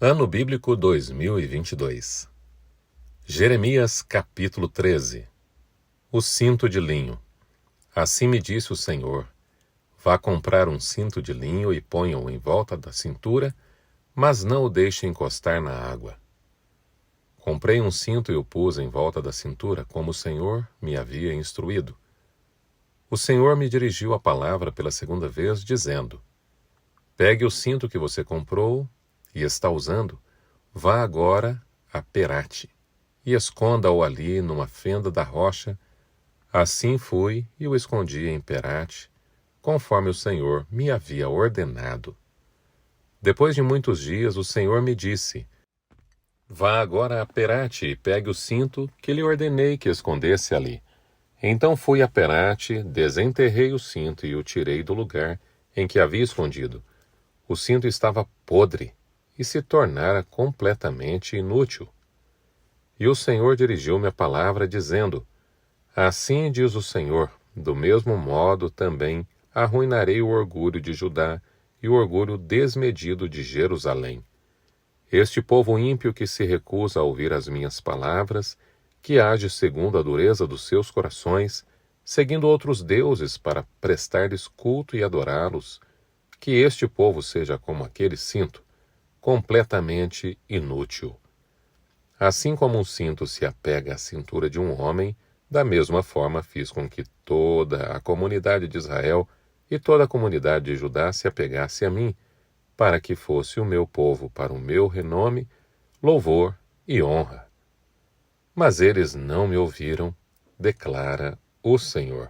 Ano Bíblico 2022. Jeremias capítulo 13. O cinto de linho. Assim me disse o Senhor: vá comprar um cinto de linho e ponha-o em volta da cintura, mas não o deixe encostar na água. Comprei um cinto e o pus em volta da cintura, como o Senhor me havia instruído. O Senhor me dirigiu a palavra pela segunda vez, dizendo: pegue o cinto que você comprou e está usando, vá agora a Perate e esconda-o ali numa fenda da rocha. Assim fui e o escondi em Perate, conforme o Senhor me havia ordenado. Depois de muitos dias, o Senhor me disse: vá agora a Perate e pegue o cinto que lhe ordenei que escondesse ali. Então fui a Perate, desenterrei o cinto e o tirei do lugar em que havia escondido. O cinto estava podre e se tornara completamente inútil. E o Senhor dirigiu-me a palavra, dizendo: assim diz o Senhor, do mesmo modo também arruinarei o orgulho de Judá e o orgulho desmedido de Jerusalém. Este povo ímpio que se recusa a ouvir as minhas palavras, que age segundo a dureza dos seus corações, seguindo outros deuses para prestar-lhes culto e adorá-los, que este povo seja como aquele cinto, completamente inútil. Assim como um cinto se apega à cintura de um homem, da mesma forma fiz com que toda a comunidade de Israel e toda a comunidade de Judá se apegasse a mim, para que fosse o meu povo para o meu renome, louvor e honra. Mas eles não me ouviram, declara o Senhor.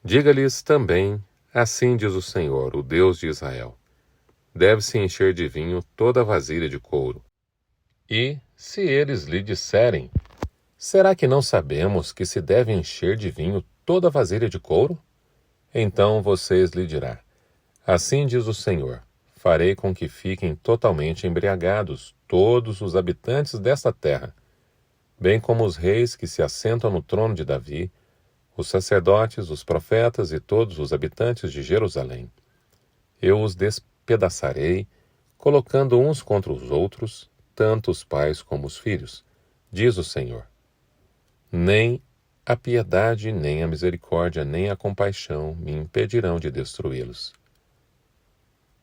Diga-lhes também: assim diz o Senhor, o Deus de Israel: deve-se encher de vinho toda a vasilha de couro. E, se eles lhe disserem: será que não sabemos que se deve encher de vinho toda a vasilha de couro? Então vocês lhe dirá: assim diz o Senhor: farei com que fiquem totalmente embriagados todos os habitantes desta terra, bem como os reis que se assentam no trono de Davi, os sacerdotes, os profetas e todos os habitantes de Jerusalém. Eu os despedaçarei, colocando uns contra os outros, tanto os pais como os filhos, diz o Senhor. Nem a piedade, nem a misericórdia, nem a compaixão me impedirão de destruí-los.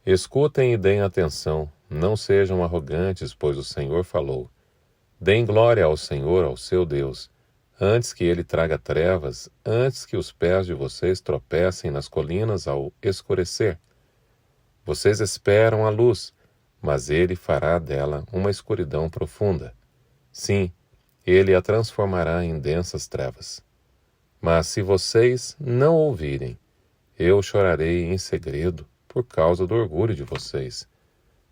Escutem e deem atenção, não sejam arrogantes, pois o Senhor falou. Deem glória ao Senhor, ao seu Deus, antes que ele traga trevas, antes que os pés de vocês tropecem nas colinas ao escurecer. Vocês esperam a luz, mas ele fará dela uma escuridão profunda. Sim, ele a transformará em densas trevas. Mas se vocês não ouvirem, eu chorarei em segredo por causa do orgulho de vocês.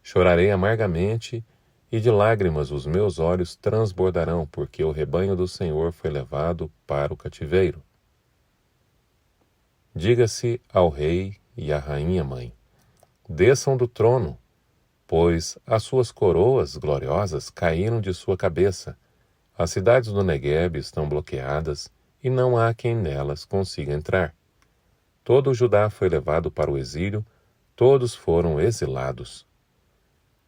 Chorarei amargamente e de lágrimas os meus olhos transbordarão, porque o rebanho do Senhor foi levado para o cativeiro. Diga-se ao rei e à rainha mãe: desçam do trono, pois as suas coroas gloriosas caíram de sua cabeça. As cidades do Neguebe estão bloqueadas e não há quem nelas consiga entrar. Todo o Judá foi levado para o exílio, todos foram exilados.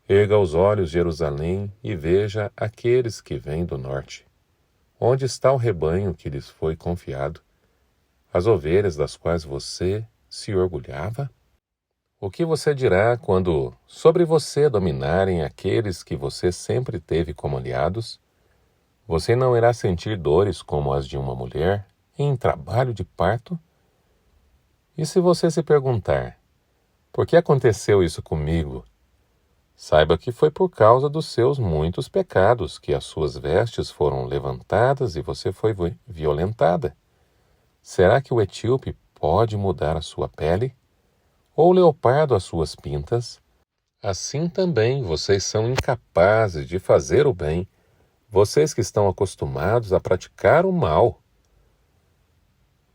Erga os olhos, Jerusalém, e veja aqueles que vêm do norte. Onde está o rebanho que lhes foi confiado? As ovelhas das quais você se orgulhava? O que você dirá quando sobre você dominarem aqueles que você sempre teve como aliados? Você não irá sentir dores como as de uma mulher em trabalho de parto? E se você se perguntar: por que aconteceu isso comigo? Saiba que foi por causa dos seus muitos pecados que as suas vestes foram levantadas e você foi violentada. Será que o etíope pode mudar a sua pele? Ou o leopardo as suas pintas? Assim também vocês são incapazes de fazer o bem, vocês que estão acostumados a praticar o mal.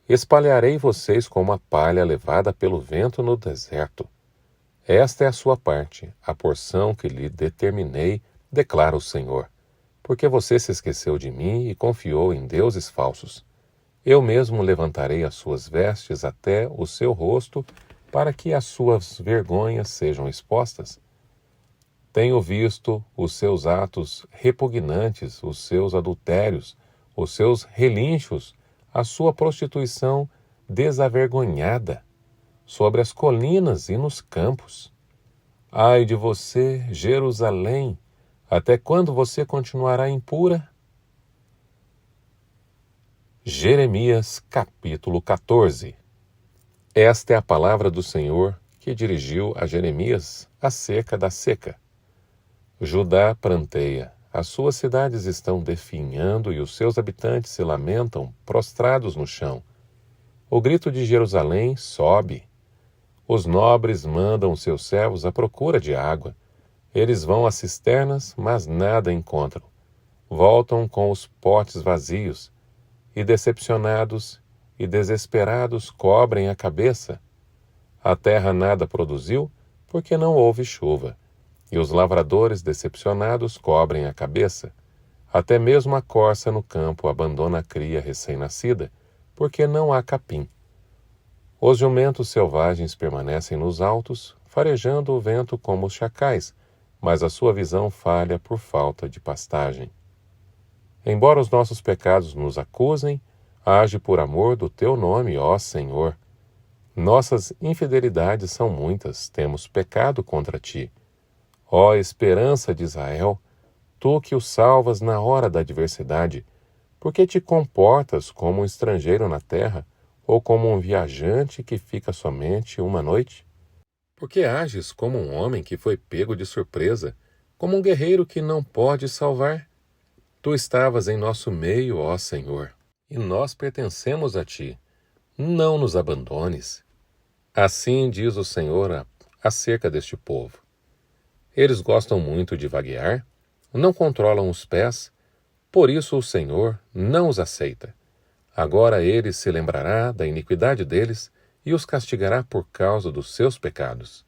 Espalharei vocês como a palha levada pelo vento no deserto. Esta é a sua parte, a porção que lhe determinei, declara o Senhor, porque você se esqueceu de mim e confiou em deuses falsos. Eu mesmo levantarei as suas vestes até o seu rosto, para que as suas vergonhas sejam expostas. Tenho visto os seus atos repugnantes, os seus adultérios, os seus relinchos, a sua prostituição desavergonhada, sobre as colinas e nos campos. Ai de você, Jerusalém, até quando você continuará impura? Jeremias capítulo 14. Esta é a palavra do Senhor que dirigiu a Jeremias acerca da seca. Judá pranteia, as suas cidades estão definhando e os seus habitantes se lamentam, prostrados no chão. O grito de Jerusalém sobe. Os nobres mandam seus servos à procura de água. Eles vão às cisternas, mas nada encontram. Voltam com os potes vazios, e decepcionados e desesperados cobrem a cabeça. A terra nada produziu, porque não houve chuva. E os lavradores decepcionados cobrem a cabeça. Até mesmo a corça no campo abandona a cria recém-nascida, porque não há capim. Os jumentos selvagens permanecem nos altos, farejando o vento como os chacais, mas a sua visão falha por falta de pastagem. Embora os nossos pecados nos acusem, age por amor do teu nome, ó Senhor. Nossas infidelidades são muitas, temos pecado contra ti. Ó esperança de Israel, tu que o salvas na hora da adversidade, por que te comportas como um estrangeiro na terra, ou como um viajante que fica somente uma noite? Por que ages como um homem que foi pego de surpresa, como um guerreiro que não pode salvar? Tu estavas em nosso meio, ó Senhor, e nós pertencemos a ti. Não nos abandones. Assim diz o Senhor acerca deste povo. Eles gostam muito de vaguear, não controlam os pés, por isso o Senhor não os aceita. Agora ele se lembrará da iniquidade deles e os castigará por causa dos seus pecados.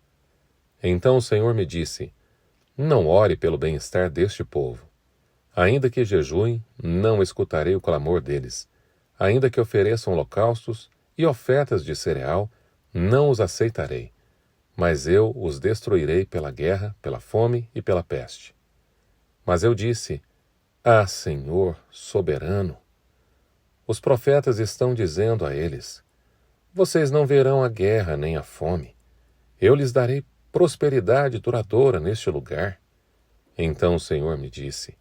Então o Senhor me disse: não ore pelo bem-estar deste povo. Ainda que jejuem, não escutarei o clamor deles. Ainda que ofereçam holocaustos e ofertas de cereal, não os aceitarei. Mas eu os destruirei pela guerra, pela fome e pela peste. Mas eu disse: ah, Senhor soberano! Os profetas estão dizendo a eles: vocês não verão a guerra nem a fome. Eu lhes darei prosperidade duradoura neste lugar. Então o Senhor me disse: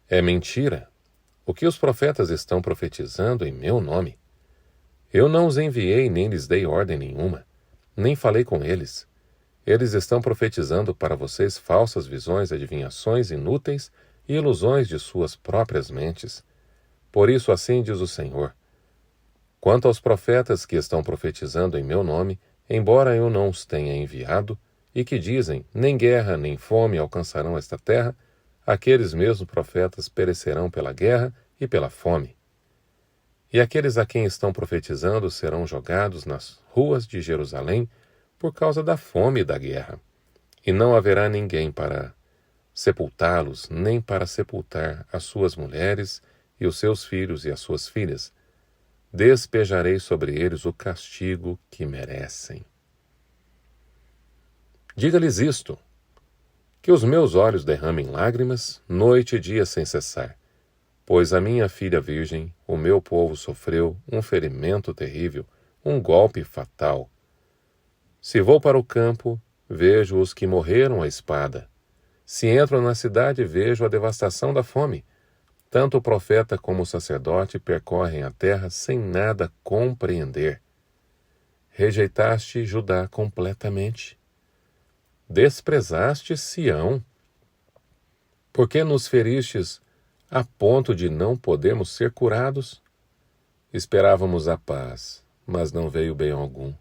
é mentira o que os profetas estão profetizando em meu nome. Eu não os enviei nem lhes dei ordem nenhuma, nem falei com eles. Eles estão profetizando para vocês falsas visões, adivinhações inúteis e ilusões de suas próprias mentes. Por isso assim diz o Senhor: quanto aos profetas que estão profetizando em meu nome, embora eu não os tenha enviado, e que dizem: nem guerra nem fome alcançarão esta terra, aqueles mesmos profetas perecerão pela guerra e pela fome. E aqueles a quem estão profetizando serão jogados nas ruas de Jerusalém por causa da fome e da guerra. E não haverá ninguém para sepultá-los, nem para sepultar as suas mulheres e os seus filhos e as suas filhas. Despejarei sobre eles o castigo que merecem. Diga-lhes isto: que os meus olhos derramem lágrimas, noite e dia sem cessar, pois a minha filha virgem, o meu povo sofreu um ferimento terrível, um golpe fatal. Se vou para o campo, vejo os que morreram à espada. Se entro na cidade, vejo a devastação da fome. Tanto o profeta como o sacerdote percorrem a terra sem nada compreender. Rejeitaste Judá completamente. Desprezaste Sião. Por que nos feristes a ponto de não podermos ser curados? Esperávamos a paz, mas não veio bem algum.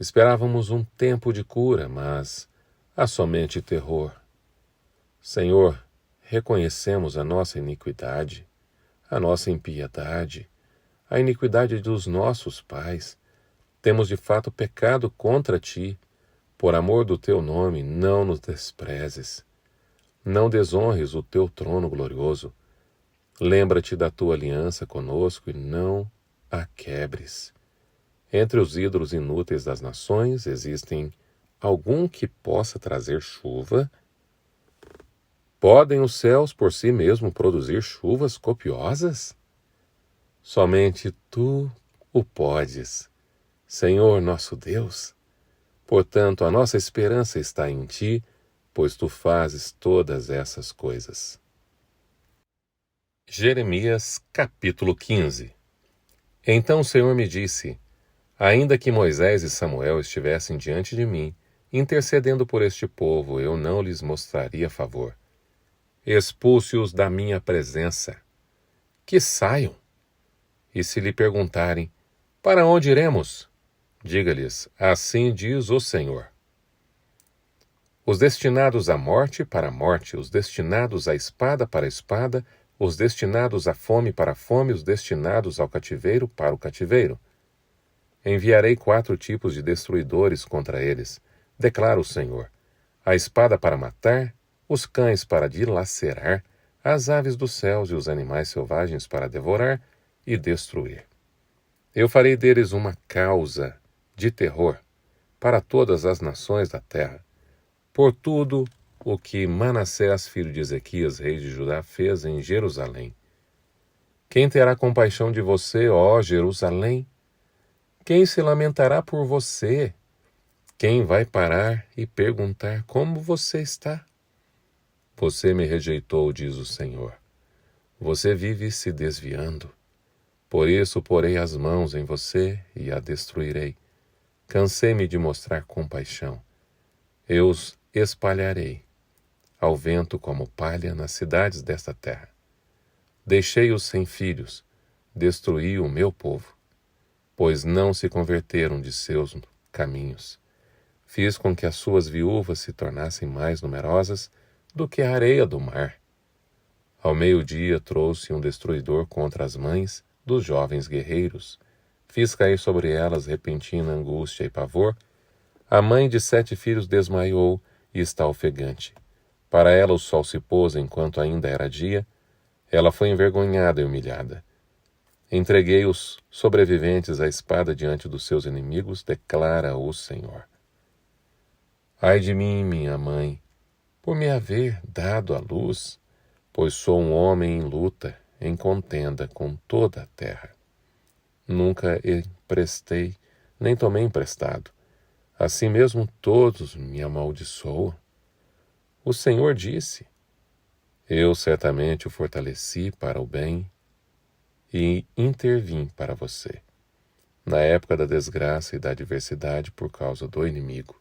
Esperávamos um tempo de cura, mas há somente terror. Senhor, reconhecemos a nossa iniquidade, a nossa impiedade, a iniquidade dos nossos pais. Temos de fato pecado contra ti. Por amor do teu nome, não nos desprezes. Não desonres o teu trono glorioso. Lembra-te da tua aliança conosco e não a quebres. Entre os ídolos inúteis das nações existem algum que possa trazer chuva? Podem os céus por si mesmos produzir chuvas copiosas? Somente tu o podes, Senhor nosso Deus. Portanto, a nossa esperança está em ti, pois tu fazes todas essas coisas. Jeremias capítulo 15. Então o Senhor me disse: ainda que Moisés e Samuel estivessem diante de mim, intercedendo por este povo, eu não lhes mostraria favor. Expulse-os da minha presença. Que saiam. E se lhe perguntarem: para onde iremos? Diga-lhes: assim diz o Senhor. Os destinados à morte, para a morte; os destinados à espada, para a espada; os destinados à fome, para a fome; os destinados ao cativeiro, para o cativeiro. Enviarei 4 tipos de destruidores contra eles, declara o Senhor: a espada para matar, os cães para dilacerar, as aves dos céus e os animais selvagens para devorar e destruir. Eu farei deles uma causa de terror para todas as nações da terra, por tudo o que Manassés, filho de Ezequias, rei de Judá, fez em Jerusalém. Quem terá compaixão de você, ó Jerusalém? Quem se lamentará por você? Quem vai parar e perguntar como você está? Você me rejeitou, diz o Senhor. Você vive se desviando. Por isso porei as mãos em você e a destruirei. Cansei-me de mostrar compaixão. Eu os espalharei ao vento como palha nas cidades desta terra. Deixei-os sem filhos, destruí o meu povo, pois não se converteram de seus caminhos. Fiz com que as suas viúvas se tornassem mais numerosas do que a areia do mar. Ao meio-dia trouxe um destruidor contra as mães dos jovens guerreiros. Fiz cair sobre elas repentina angústia e pavor. A mãe de 7 filhos desmaiou e está ofegante. Para ela o sol se pôs enquanto ainda era dia. Ela foi envergonhada e humilhada. Entreguei os sobreviventes à espada diante dos seus inimigos, declara o Senhor. Ai de mim, minha mãe, por me haver dado à luz, pois sou um homem em luta, em contenda com toda a terra. Nunca emprestei, nem tomei emprestado. Assim mesmo todos me amaldiçoam. O Senhor disse: eu certamente o fortaleci para o bem e intervim para você, na época da desgraça e da adversidade por causa do inimigo.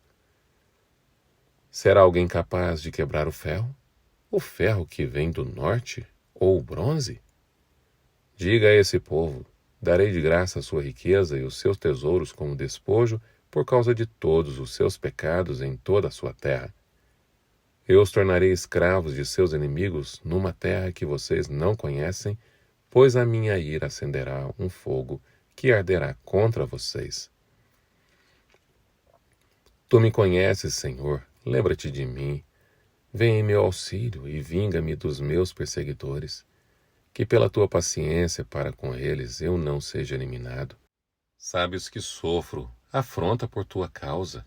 Será alguém capaz de quebrar o ferro? O ferro que vem do norte ou o bronze? Diga a esse povo: darei de graça a sua riqueza e os seus tesouros como despojo por causa de todos os seus pecados em toda a sua terra. Eu os tornarei escravos de seus inimigos numa terra que vocês não conhecem, pois a minha ira acenderá um fogo que arderá contra vocês. Tu me conheces, Senhor, lembra-te de mim. Vem em meu auxílio e vinga-me dos meus perseguidores. Que pela tua paciência para com eles eu não seja eliminado. Sabes que sofro afronta por tua causa.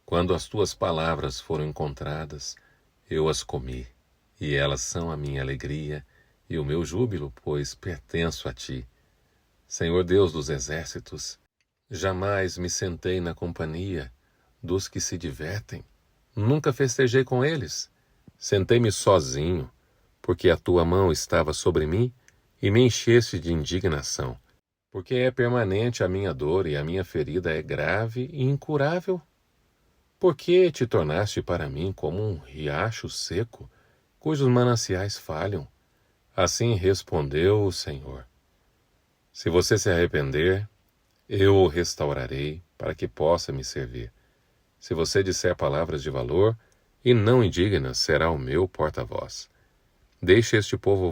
Quando as tuas palavras foram encontradas, eu as comi, e elas são a minha alegria e o meu júbilo, pois pertenço a ti. Senhor Deus dos exércitos, jamais me sentei na companhia dos que se divertem. Nunca festejei com eles. Sentei-me sozinho, porque a tua mão estava sobre mim e me encheste de indignação. Porque é permanente a minha dor e a minha ferida é grave e incurável. Por que te tornaste para mim como um riacho seco, cujos mananciais falham? Assim respondeu o Senhor. Se você se arrepender, eu o restaurarei para que possa me servir. Se você disser palavras de valor e não indignas, será o meu porta-voz. Deixe este povo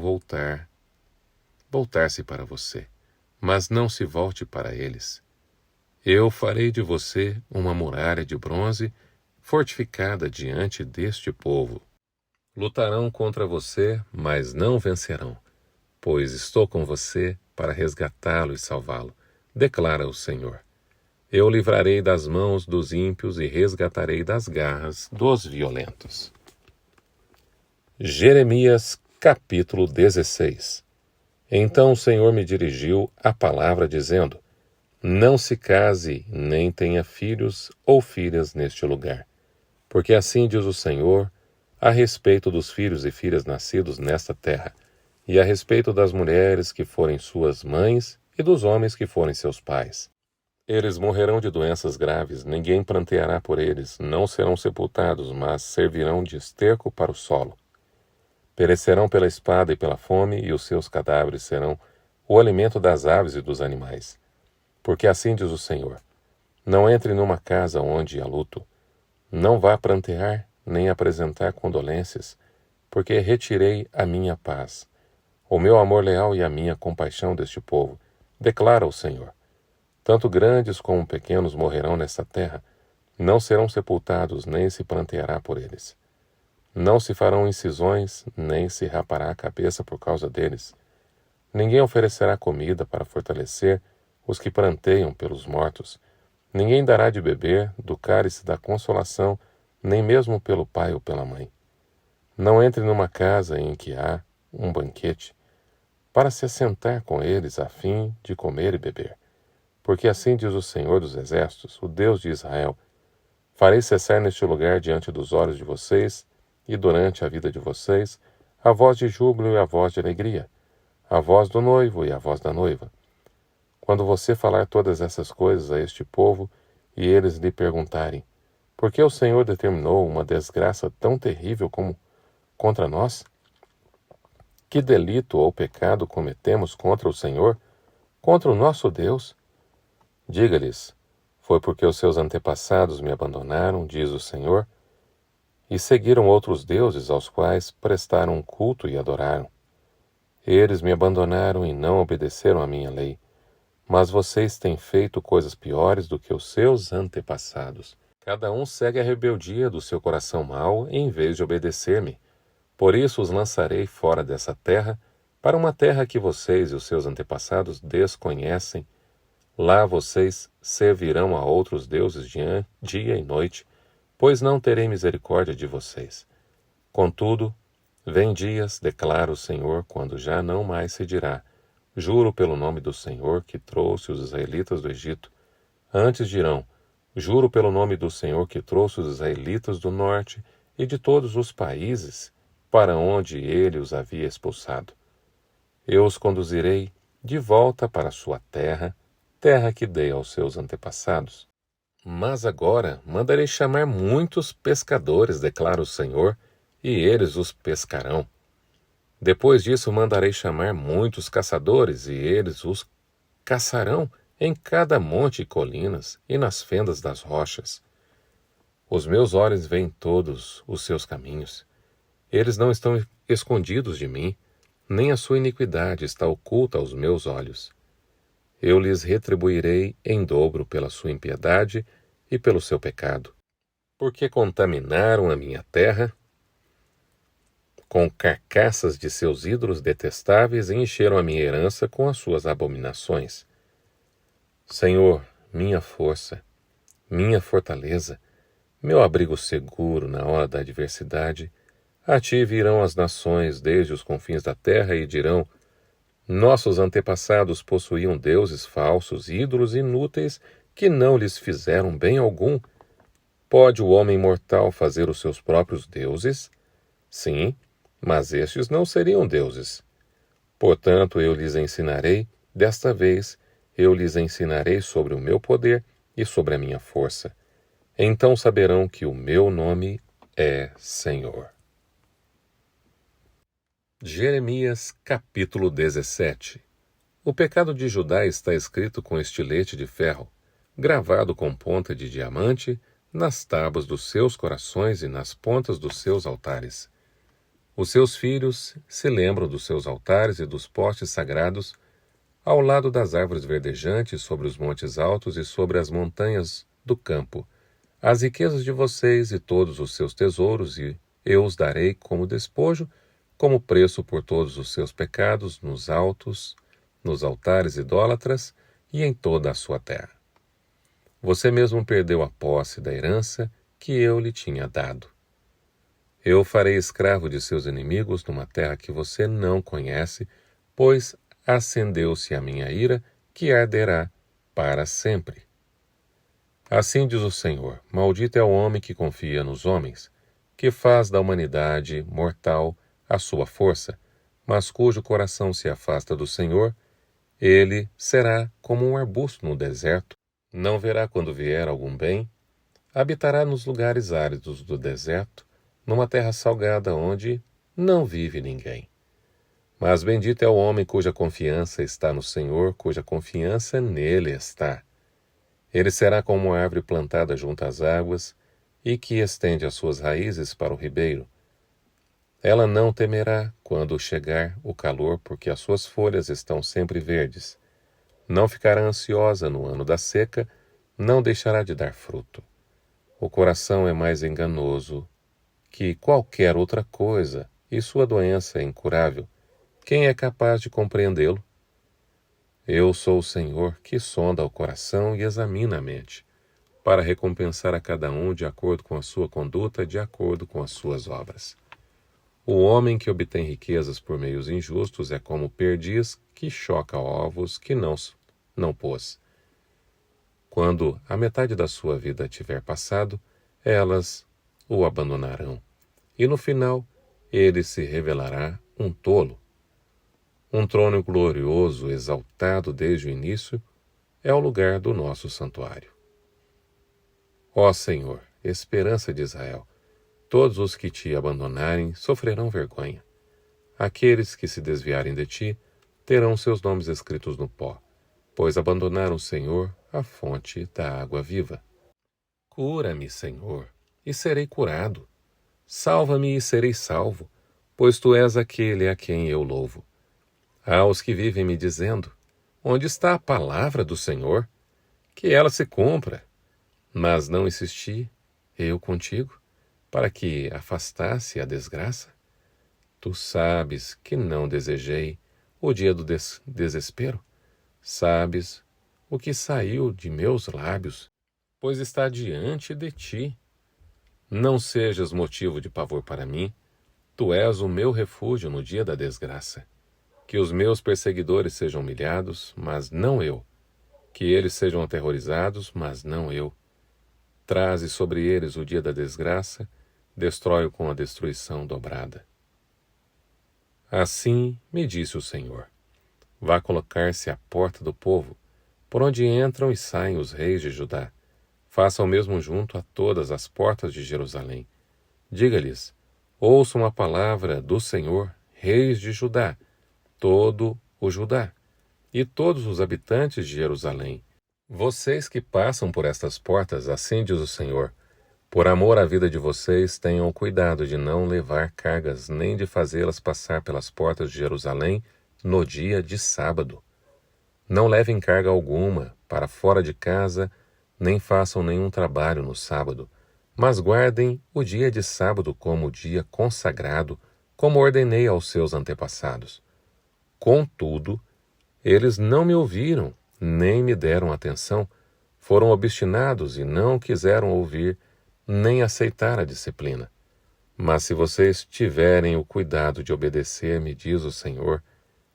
voltar-se para você, mas não se volte para eles. Eu farei de você uma muralha de bronze fortificada diante deste povo. Lutarão contra você, mas não vencerão, pois estou com você para resgatá-lo e salvá-lo, declara o Senhor. Eu o livrarei das mãos dos ímpios e resgatarei das garras dos violentos. Jeremias capítulo 16. Então o Senhor me dirigiu a palavra dizendo: Não se case, nem tenha filhos ou filhas neste lugar. Porque assim diz o Senhor a respeito dos filhos e filhas nascidos nesta terra, e a respeito das mulheres que forem suas mães e dos homens que forem seus pais. Eles morrerão de doenças graves, ninguém pranteará por eles, não serão sepultados, mas servirão de esterco para o solo. Perecerão pela espada e pela fome, e os seus cadáveres serão o alimento das aves e dos animais. Porque assim diz o Senhor: Não entre numa casa onde há luto, não vá prantear, nem apresentar condolências, porque retirei a minha paz, o meu amor leal e a minha compaixão deste povo, declara o Senhor. Tanto grandes como pequenos morrerão nesta terra, não serão sepultados, nem se pranteará por eles. Não se farão incisões, nem se rapará a cabeça por causa deles. Ninguém oferecerá comida para fortalecer os que pranteiam pelos mortos. Ninguém dará de beber do cálice da consolação, nem mesmo pelo pai ou pela mãe. Não entre numa casa em que há um banquete, para se assentar com eles a fim de comer e beber. Porque assim diz o Senhor dos Exércitos, o Deus de Israel: Farei cessar neste lugar diante dos olhos de vocês, e durante a vida de vocês, a voz de júbilo e a voz de alegria, a voz do noivo e a voz da noiva. Quando você falar todas essas coisas a este povo, e eles lhe perguntarem: Por que o Senhor determinou uma desgraça tão terrível como contra nós? Que delito ou pecado cometemos contra o Senhor, contra o nosso Deus? Diga-lhes: Foi porque os seus antepassados me abandonaram, diz o Senhor, e seguiram outros deuses aos quais prestaram culto e adoraram. Eles me abandonaram e não obedeceram à minha lei, mas vocês têm feito coisas piores do que os seus antepassados. Cada um segue a rebeldia do seu coração mau em vez de obedecer-me. Por isso os lançarei fora dessa terra, para uma terra que vocês e os seus antepassados desconhecem. Lá vocês servirão a outros deuses dia e noite, pois não terei misericórdia de vocês. Contudo, vem dias, declara o Senhor, quando já não mais se dirá: Juro pelo nome do Senhor que trouxe os israelitas do Egito. Antes dirão: Juro pelo nome do Senhor que trouxe os israelitas do norte e de todos os países para onde ele os havia expulsado. Eu os conduzirei de volta para a sua terra, terra que dei aos seus antepassados. Mas agora mandarei chamar muitos pescadores, declara o Senhor, e eles os pescarão. Depois disso mandarei chamar muitos caçadores, e eles os caçarão em cada monte e colinas e nas fendas das rochas. Os meus olhos veem todos os seus caminhos. Eles não estão escondidos de mim, nem a sua iniquidade está oculta aos meus olhos. Eu lhes retribuirei em dobro pela sua impiedade e pelo seu pecado, porque contaminaram a minha terra com carcaças de seus ídolos detestáveis e encheram a minha herança com as suas abominações. Senhor, minha força, minha fortaleza, meu abrigo seguro na hora da adversidade, a ti virão as nações desde os confins da terra e dirão: Nossos antepassados possuíam deuses falsos, ídolos inúteis, que não lhes fizeram bem algum. Pode o homem mortal fazer os seus próprios deuses? Sim, mas estes não seriam deuses. Portanto, eu lhes ensinarei, desta vez, eu lhes ensinarei sobre o meu poder e sobre a minha força. Então saberão que o meu nome é Senhor. Jeremias capítulo 17. O pecado de Judá está escrito com estilete de ferro, gravado com ponta de diamante, nas tábuas dos seus corações e nas pontas dos seus altares. Os seus filhos se lembram dos seus altares e dos postes sagrados, ao lado das árvores verdejantes, sobre os montes altos e sobre as montanhas do campo, as riquezas de vocês e todos os seus tesouros, e eu os darei como despojo, como preço por todos os seus pecados, nos altares idólatras e em toda a sua terra. Você mesmo perdeu a posse da herança que eu lhe tinha dado. Eu o farei escravo de seus inimigos numa terra que você não conhece, pois acendeu-se a minha ira, que arderá para sempre. Assim diz o Senhor: maldito é o homem que confia nos homens, que faz da humanidade mortal a sua força, mas cujo coração se afasta do Senhor. Ele será como um arbusto no deserto, não verá quando vier algum bem, habitará nos lugares áridos do deserto, numa terra salgada onde não vive ninguém. Mas bendito é o homem cuja confiança está no Senhor, cuja confiança nele está. Ele será como uma árvore plantada junto às águas e que estende as suas raízes para o ribeiro. Ela não temerá quando chegar o calor, porque as suas folhas estão sempre verdes. Não ficará ansiosa no ano da seca, não deixará de dar fruto. O coração é mais enganoso que qualquer outra coisa, e sua doença é incurável. Quem é capaz de compreendê-lo? Eu sou o Senhor que sonda o coração e examina a mente, para recompensar a cada um de acordo com a sua conduta, de acordo com as suas obras. O homem que obtém riquezas por meios injustos é como perdiz que choca ovos que não pôs. Quando a metade da sua vida tiver passado, elas o abandonarão, e no final ele se revelará um tolo. Um trono glorioso, exaltado desde o início, é o lugar do nosso santuário. Ó Senhor, esperança de Israel, todos os que te abandonarem sofrerão vergonha. Aqueles que se desviarem de ti terão seus nomes escritos no pó, pois abandonaram o Senhor, a fonte da água viva. Cura-me, Senhor, e serei curado. Salva-me e serei salvo, pois tu és aquele a quem eu louvo. Há os que vivem me dizendo: onde está a palavra do Senhor? Que ela se cumpra. Mas não insisti, eu contigo, para que afastasse a desgraça? Tu sabes que não desejei o dia do desespero. Sabes o que saiu de meus lábios, pois está diante de ti. Não sejas motivo de pavor para mim, tu és o meu refúgio no dia da desgraça. Que os meus perseguidores sejam humilhados, mas não eu. Que eles sejam aterrorizados, mas não eu. Traze sobre eles o dia da desgraça, destrói-o com a destruição dobrada. Assim me disse o Senhor: vá colocar-se à porta do povo, por onde entram e saem os reis de Judá. Faça o mesmo junto a todas as portas de Jerusalém. Diga-lhes: ouçam a palavra do Senhor, reis de Judá, todo o Judá, e todos os habitantes de Jerusalém. Vocês que passam por estas portas, assim diz o Senhor: por amor à vida de vocês, tenham cuidado de não levar cargas, nem de fazê-las passar pelas portas de Jerusalém no dia de sábado. Não levem carga alguma para fora de casa, nem façam nenhum trabalho no sábado, mas guardem o dia de sábado como dia consagrado, como ordenei aos seus antepassados. Contudo, eles não me ouviram, nem me deram atenção, foram obstinados e não quiseram ouvir, nem aceitar a disciplina. Mas se vocês tiverem o cuidado de obedecer-me, diz o Senhor,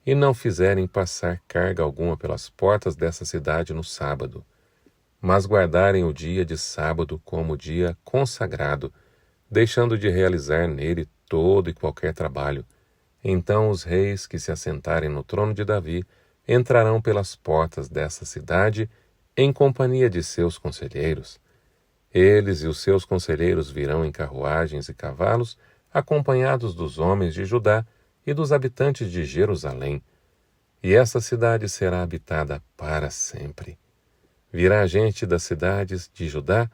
e não fizerem passar carga alguma pelas portas dessa cidade no sábado, mas guardarem o dia de sábado como dia consagrado, deixando de realizar nele todo e qualquer trabalho, então os reis que se assentarem no trono de Davi entrarão pelas portas dessa cidade em companhia de seus conselheiros. Eles e os seus conselheiros virão em carruagens e cavalos, acompanhados dos homens de Judá e dos habitantes de Jerusalém. E essa cidade será habitada para sempre. Virá gente das cidades de Judá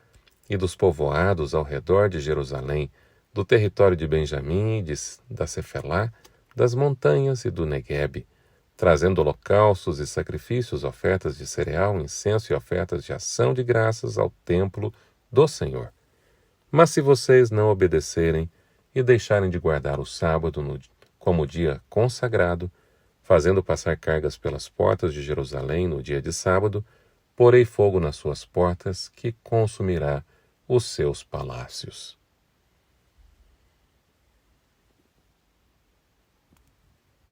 e dos povoados ao redor de Jerusalém, do território de Benjamim e da Cefelá, das montanhas e do Neguebe, trazendo holocaustos e sacrifícios, ofertas de cereal, incenso e ofertas de ação de graças ao templo do Senhor. Mas se vocês não obedecerem e deixarem de guardar o sábado como dia consagrado, fazendo passar cargas pelas portas de Jerusalém no dia de sábado, porei fogo nas suas portas, que consumirá os seus palácios.